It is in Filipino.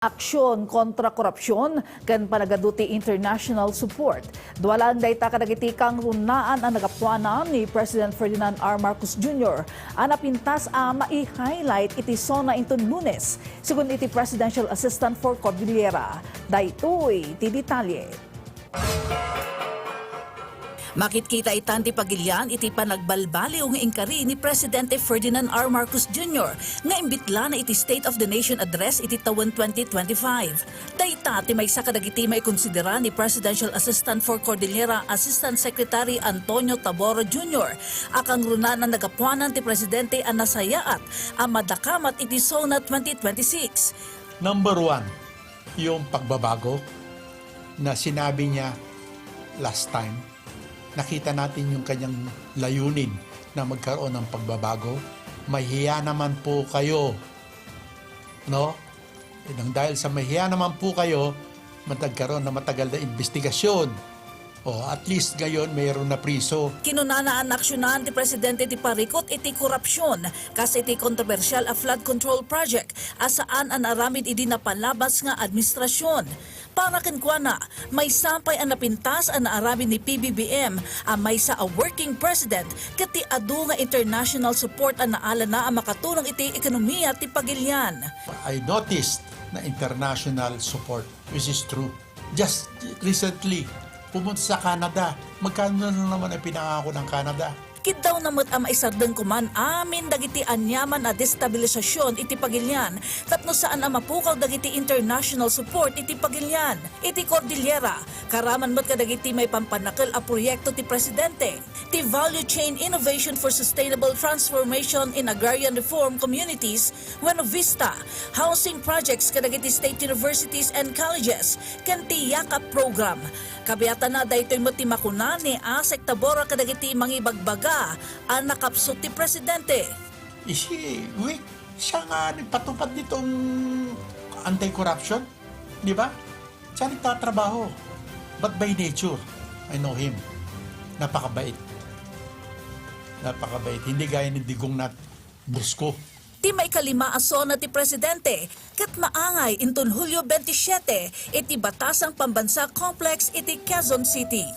Aksyon kontra korupsyon kan panagaduti international support. Duwalan dayta kadagiti kang runaan ang nagapuanan ni President Ferdinand R. Marcos Jr. Ana pintas a mai-highlight iti sona inton Lunes, sigun iti Presidential Assistant for Cordillera. Daytoy ti detalye. Makitkita itan ti pagilyan iti panagbalbaliw nga inkari ni Presidente Ferdinand R. Marcos Jr. nga imbitla na iti State of the Nation Address iti taon 2025. Dayta ti maysa kadagiti may konsidera ni Presidential Assistant for Cordillera Assistant Secretary Antonio Taboro Jr. Akang runa na nagapuanan ti Presidente ang nasayaat ang madakamat iti SONA 2026. Number one, yung pagbabago na sinabi niya last time. Nakita natin yung kanyang layunin na magkaroon ng pagbabago. Mahiya naman po kayo. No? Nang dahil sa mahiya naman po kayo, magkaroon na matagal na investigasyon. O at least ngayon mayroon na priso. Kinunanaan aksyonan ti Presidente ti parikot iti korupsyon kas iti kontrobersyal a flood control project asaan an aramid idi napalabas nga administrasyon. Para kenkwana, may sampay ang napintas ang naaramin ni PBBM ang may sa a working president kati adu nga international support ang naala na ang makatulong iti ekonomiya ti pagilyan. I noticed na international support, which is true. Just recently, pumunta sa Canada. Magkano na naman ang pinangako ng Canada? Kitaw namot ang maisardeng kuman amin dagiti anyaman a destabilisasyon iti pagilyan tapno saan ang mapukaw dagiti international support iti pagilyan. Iti Cordillera, karaman mo't kadagiti may pampanakil a proyekto ti Presidente. Ti Value Chain Innovation for Sustainable Transformation in Agrarian Reform Communities, Buena Vista, housing projects kadagiti state universities and colleges, ken ti Yakap program. Kabiyatan na daytoy mo't ti makunani Asek Tabora kadagiti mangibagbaga ang nakapsot ti Presidente. Siya nga nagpatupad nitong anti-corruption. Di ba? Siya nagtatrabaho. But by nature, I know him. Napakabait. Napakabait. Hindi gaya ni Digong na busko. Ti may kalima aso na ti Presidente, kat maangay inton Hulyo 27, iti batasang pambansa complex iti Quezon City.